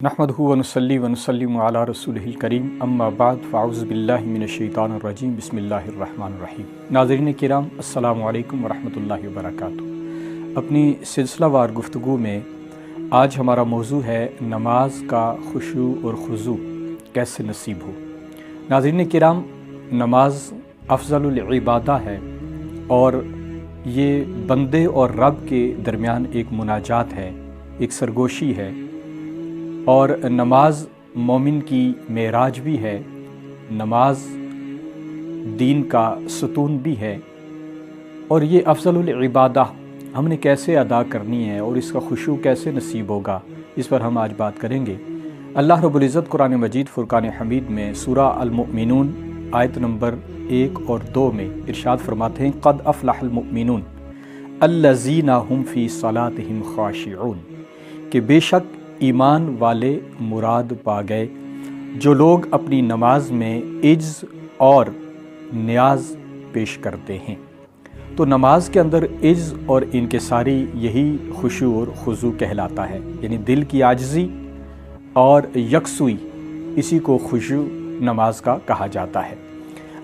नहमदुहु व नुसल्ली व नुसल्लिमु अला रसूलिहिल करीम अम्मा बाद फ़अऊज़ु बिल्लाहि मिनश शैतानिर रजीम बिस्मिल्लाहिर रहमानिर रहीम। नाज़रीन किराम अस्सलामु अलैकुम व रहमतुल्लाहि व बरकातुहू। अपनी सिलसिलावार गुफ्तगू में आज हमारा मौजू है नमाज का खुशू और खुज़ू कैसे नसीब हो। नाज़रीन किराम, नमाज अफ़ज़लुल इबादा है और ये बंदे और रब के दरमियान एक मुनाजात है, एक सरगोशी है और नमाज मोमिन की मेराज भी है, नमाज दीन का सुतून भी है। और ये अफ़ज़लुल इबादा हमने कैसे अदा करनी है और इसका खुशू कैसे नसीब होगा, इस पर हम आज बात करेंगे। अल्लाह रब्बुल इज़्ज़त कुरान मजीद फ़ुरक़ान हमीद में सूरा अल-मुमिनून आयत नंबर 1 और 2 में इरशाद फरमाते हैं, क़द अफ़लहल मुमिनून अल्लज़ीना हुम फ़ी सलातिहिम ख़ाशिऊन, कि बेशक ईमान वाले मुराद पा गए जो लोग अपनी नमाज में इज्ज़ और नियाज पेश करते हैं। तो नमाज के अंदर इज्ज़ और इनकिसारी यही खुशू और खुज़ू कहलाता है, यानी दिल की आजिज़ी और यकसुई, इसी को खुशू नमाज का कहा जाता है।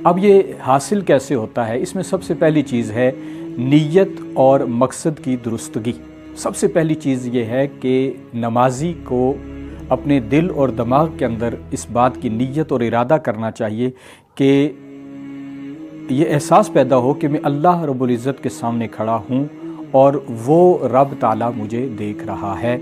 अब ये हासिल कैसे होता है, इसमें सबसे पहली चीज़ है नीयत और मकसद की दुरुस्तगी। सबसे पहली चीज़ ये है कि नमाजी को अपने दिल और दिमाग के अंदर इस बात की नीयत और इरादा करना चाहिए कि ये एहसास पैदा हो कि मैं अल्लाह रब्बुल इज़्ज़त के सामने खड़ा हूँ और वो रब ताला मुझे देख रहा है।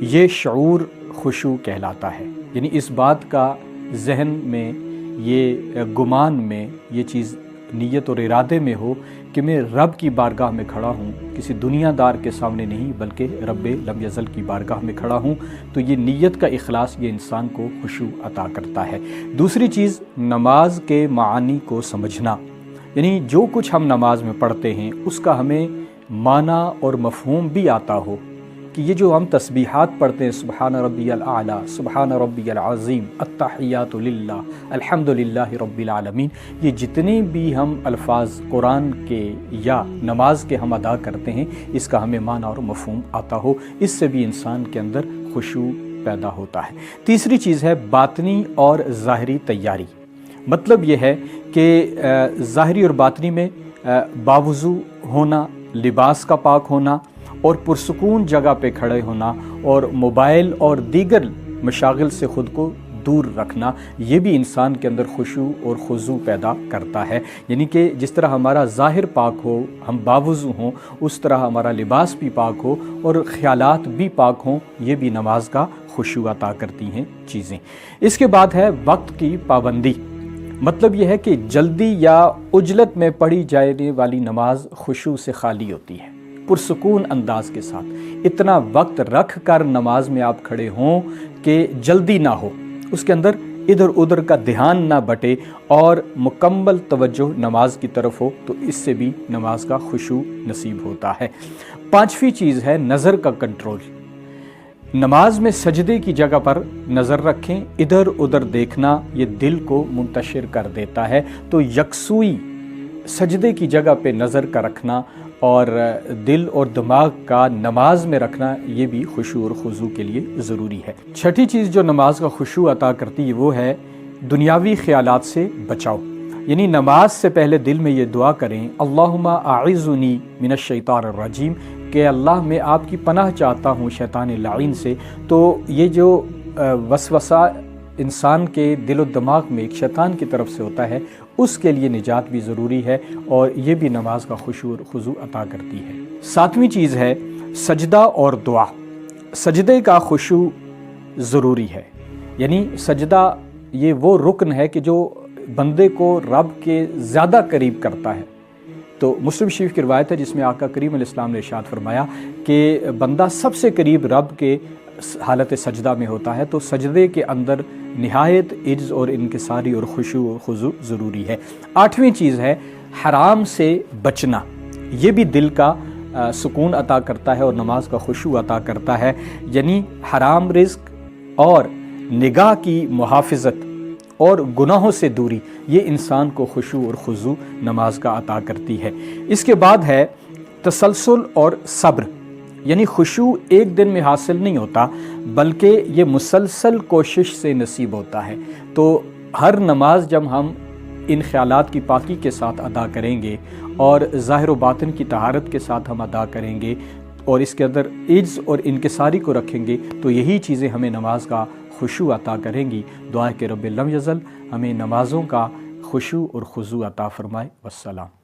ये शऊर खुशू कहलाता है, यानी इस बात का जहन में, ये गुमान में, ये चीज़ नीयत और इरादे में हो कि मैं रब की बारगाह में खड़ा हूँ, किसी दुनियादार के सामने नहीं बल्कि रब्बे लम यज़ल की बारगाह में खड़ा हूँ। तो ये नीयत का इखलास ये इंसान को खुशू अता करता है। दूसरी चीज़, नमाज के मानी को समझना, यानी जो कुछ हम नमाज में पढ़ते हैं उसका हमें माना और मफ़हूम भी आता हो कि ये जो हम तस्बीहात पढ़ते हैं, सुबहान रब्बियल आला, सुबहान रब्बियल अज़ीम, अत्तहियातु लिल्लाह, अल्हम्दुलिल्लाहि रब्बिल आलमीन, ये जितने भी हम अल्फाज कुरान के या नमाज के हम अदा करते हैं, इसका हमें माना और मफ़हूम आता हो, इससे भी इंसान के अंदर खुशू पैदा होता है। तीसरी चीज़ है बातनी और ज़ाहरी तैयारी। मतलब ये है कि ज़ाहरी और बातनी में बावुज़ू होना, लिबास का पाक होना और पुरसुकून जगह पे खड़े होना और मोबाइल और दीगर मशागिल से ख़ुद को दूर रखना, ये भी इंसान के अंदर खुशू और खुज़ू पैदा करता है। यानी कि जिस तरह हमारा ज़ाहिर पाक हो, हम बावुज़ू हों, उस तरह हमारा लिबास भी पाक हो और ख़यालात भी पाक हों, ये भी नमाज का खुशू अता करती हैं चीज़ें। इसके बाद है वक्त की पाबंदी। मतलब यह है कि जल्दी या उजलत में पढ़ी जाने वाली नमाज खुशू से खाली होती है, पुरसुकून अंदाज के साथ। इतना वक्त रख कर नमाज में आप खड़े हों कि जल्दी ना हो, उसके अंदर इधर उधर का ध्यान ना बटे और मुकम्मल तवज्जो नमाज की तरफ हो, तो इससे भी नमाज का खुशू नसीब होता है। पांचवी चीज़ है नज़र का कंट्रोल। नमाज में सजदे की जगह पर नज़र रखें, इधर उधर देखना ये दिल को मुंतशिर कर देता है। तो यकसुई, सजदे की जगह पे नज़र का रखना और दिल और दिमाग का नमाज में रखना, ये भी खुशू और खुज़ू के लिए ज़रूरी है। छठी चीज़ जो नमाज का खुशू अता करती है वो है दुनियावी ख्यालात से बचाओ। यानी नमाज से पहले दिल में ये दुआ करें, अल्लाहुम्मा आइज़ुनी मिनश शैतानिर रजीम, कि अल्लाह मैं आपकी पनाह चाहता हूँ शैतान लाइन से। तो ये जो वसवसा इंसान के दिल और दिमाग में एक शैतान की तरफ से होता है, उसके लिए निजात भी ज़रूरी है और ये भी नमाज का खुशू और खुज़ू अता करती है। सातवीं चीज़ है सजदा और दुआ। सजदे का खुशू ज़रूरी है, यानी सजदा ये वो रुकन है कि जो बंदे को रब के ज़्यादा करीब करता है। तो मुस्लिम शरीफ की रिवायत है जिसमें आका करीम अलैहिस्सलाम ने इरशाद फरमाया कि बंदा सबसे करीब रब के हालत सजदा में होता है, तो सजदे के अंदर निहायत इज्ज़ और इनकिसारी और खुशू और खुज़ू ज़रूरी है। आठवीं चीज़ है हराम से बचना। ये भी दिल का सुकून अता करता है और नमाज का खुशू अता करता है। यानी हराम रिज़्क और निगाह की मुहाफ़िज़त और गुनाहों से दूरी, ये इंसान को खुशू और खुज़ू नमाज का अता करती है। इसके बाद है तसलसल और सब्र। یعنی خشوع ایک دن میں حاصل نہیں ہوتا، بلکہ یہ مسلسل کوشش سے نصیب ہوتا ہے۔ تو ہر نماز جب ہم ان خیالات کی پاکی کے ساتھ ادا کریں گے اور ظاہر و باطن کی طہارت کے ساتھ ہم ادا کریں گے اور اس کے اندر عجز اور انکساری کو رکھیں گے، تو یہی چیزیں ہمیں نماز کا خشوع عطا کریں گی۔ دعا ہے کہ رب لم یزل ہمیں نمازوں کا خشوع اور خضوع عطا فرمائے۔ والسلام۔